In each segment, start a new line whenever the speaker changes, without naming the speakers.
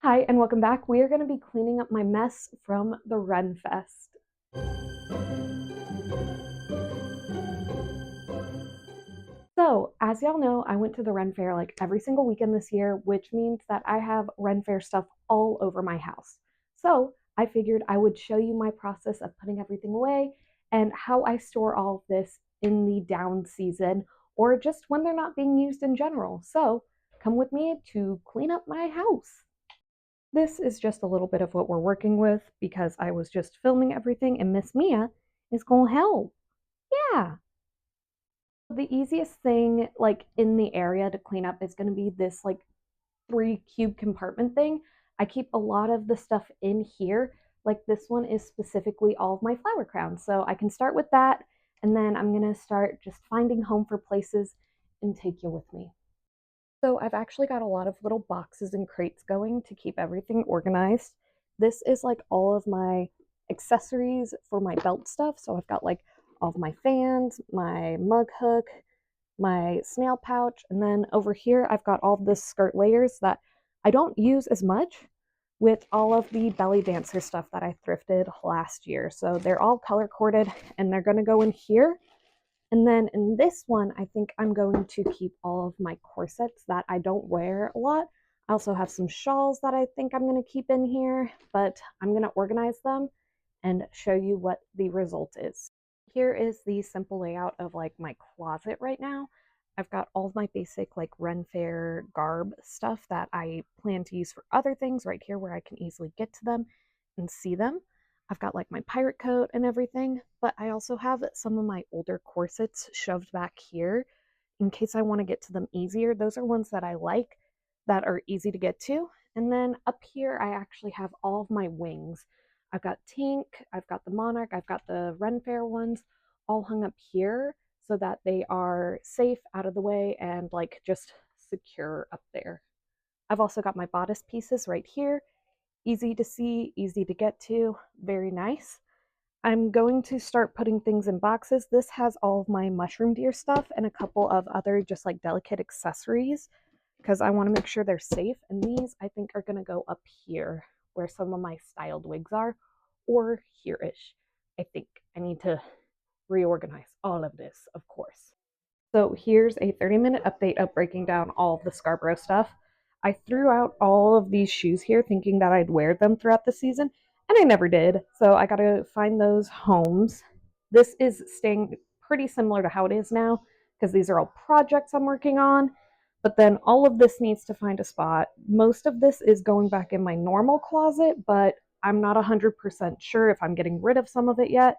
Hi, and welcome back. We are going to be cleaning up my mess from the Ren-Fest. So, as y'all know, I went to the Ren-Fair like every single weekend this year, which means that I have Ren-Fair stuff all over my house. So, I figured I would show you my process of putting everything away and how I store all of this in the down season or just when they're not being used in general. So, come with me to clean up my house. This is just a little bit of what we're working with because I was just filming everything and Miss Mia is gonna help. Yeah. The easiest thing like in the area to clean up is gonna be this like 3 cube compartment thing. I keep a lot of the stuff in here. Like this one is specifically all of my flower crowns. So I can start with that and then I'm gonna start just finding home for places and take you with me. So I've actually got a lot of little boxes and crates going to keep everything organized. This is like all of my accessories for my belt stuff. So I've got like all of my fans, my mug hook, my snail pouch, and then over here I've got all of the skirt layers that I don't use as much with all of the belly dancer stuff that I thrifted last year. So they're all color corded and they're going to go in here. And then in this one, I think I'm going to keep all of my corsets that I don't wear a lot. I also have some shawls that I think I'm going to keep in here, but I'm going to organize them and show you what the result is. Here is the simple layout of like my closet right now. I've got all of my basic like Ren-faire garb stuff that I plan to use for other things right here where I can easily get to them and see them. I've got like my pirate coat and everything, but I also have some of my older corsets shoved back here in case I want to get to them easier. Those are ones that I like that are easy to get to. And then up here, I actually have all of my wings. I've got Tink, I've got the Monarch, I've got the Ren-faire ones all hung up here so that they are safe, out of the way, and like just secure up there. I've also got my bodice pieces right here. Easy to see, easy to get to, very nice. I'm going to start putting things in boxes. This has all of my mushroom deer stuff and a couple of other just like delicate accessories because I want to make sure they're safe. And these I think are going to go up here where some of my styled wigs are, or here-ish. I think I need to reorganize all of this, of course. So here's a 30-minute update of breaking down all of the Scarborough stuff. I threw out all of these shoes here thinking that I'd wear them throughout the season, and I never did. So I gotta find those homes. This is staying pretty similar to how it is now because these are all projects I'm working on. But then all of this needs to find a spot. Most of this is going back in my normal closet, but I'm not 100% sure if I'm getting rid of some of it yet.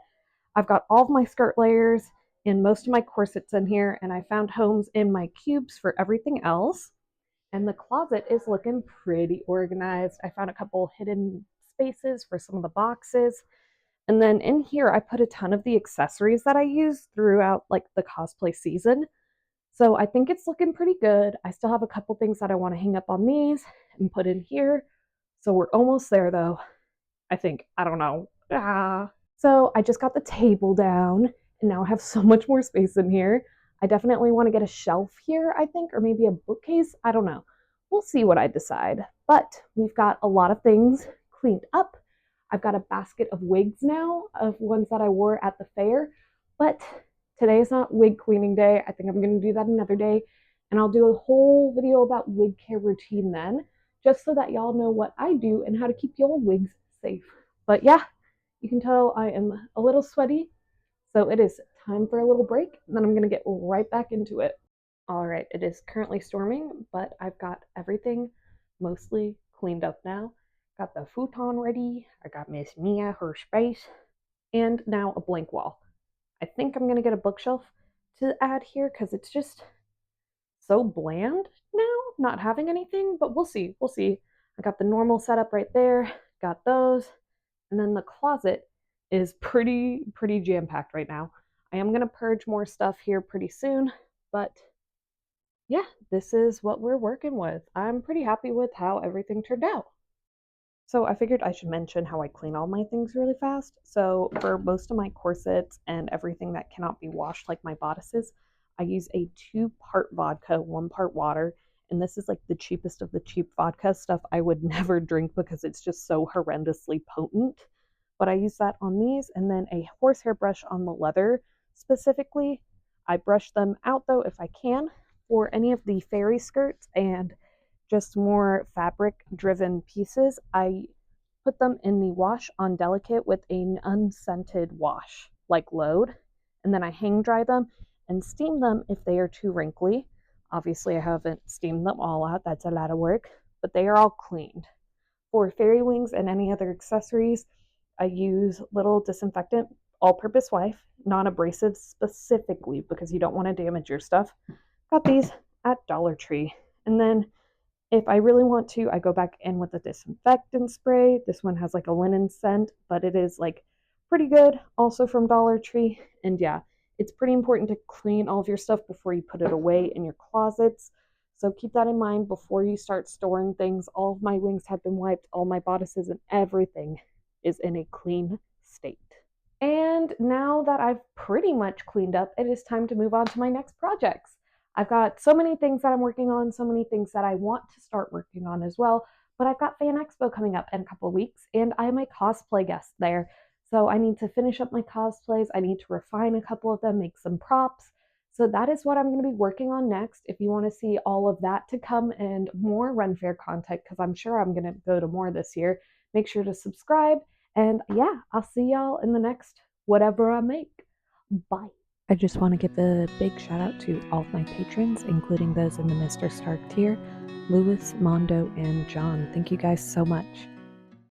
I've got all of my skirt layers and most of my corsets in here, and I found homes in my cubes for everything else. And the closet is looking pretty organized. I found a couple hidden spaces for some of the boxes. And then in here, I put a ton of the accessories that I use throughout like the cosplay season. So I think it's looking pretty good. I still have a couple things that I want to hang up on these and put in here. So we're almost there though. I think. I don't know. So I just got the table down and now I have so much more space in here. I definitely want to get a shelf here, I think, or maybe a bookcase. I don't know. We'll see what I decide. But we've got a lot of things cleaned up. I've got a basket of wigs now of ones that I wore at the fair. But today is not wig cleaning day. I think I'm going to do that another day. And I'll do a whole video about wig care routine then, just so that y'all know what I do and how to keep y'all wigs safe. But yeah, you can tell I am a little sweaty, so it is time for a little break, and then I'm going to get right back into it. All right, it is currently storming, but I've got everything mostly cleaned up now. Got the futon ready, I got Miss Mia her space, and now a blank wall. I think I'm going to get a bookshelf to add here because it's just so bland now, not having anything, but we'll see. We'll see. I got the normal setup right there, got those. And then the closet is pretty jam-packed right now. I am going to purge more stuff here pretty soon, but yeah, this is what we're working with. I'm pretty happy with how everything turned out. So I figured I should mention how I clean all my things really fast. So for most of my corsets and everything that cannot be washed, like my bodices, I use a 2-part vodka, 1 part water, And this is like the cheapest of the cheap vodka stuff I would never drink because it's just so horrendously potent. But I use that on these, and then a horsehair brush on the leather specifically. I brush them out though if I can for any of the fairy skirts and just more fabric driven pieces. I put them in the wash on delicate with an unscented wash like load, and then I hang dry them and steam them if they are too wrinkly. Obviously, I haven't steamed them all out, that's a lot of work, but they are all cleaned. For fairy wings and any other accessories, I use little disinfectant, all purpose wipe, non abrasive specifically because you don't want to damage your stuff. Got these at Dollar Tree. And then if I really want to, I go back in with a disinfectant spray. This one has like a linen scent, but it is like pretty good, also from Dollar Tree. And yeah, it's pretty important to clean all of your stuff before you put it away in your closets. So keep that in mind before you start storing things. All of my wings have been wiped, all my bodices and everything is in a clean state. And now that I've pretty much cleaned up, it is time to move on to my next projects. I've got so many things that I'm working on, so many things that I want to start working on as well. But I've got Fan Expo coming up in a couple of weeks, and I am a cosplay guest there. So I need to finish up my cosplays. I need to refine a couple of them, make some props. So that is what I'm going to be working on next. If you want to see all of that to come and more Ren-faire content, because I'm sure I'm going to go to more this year, make sure to subscribe. And yeah, I'll see y'all in the next whatever I make. Bye. I just want to give a big shout out to all of my patrons, including those in the Mr. Stark tier, Lewis, Mondo, and John. Thank you guys so much.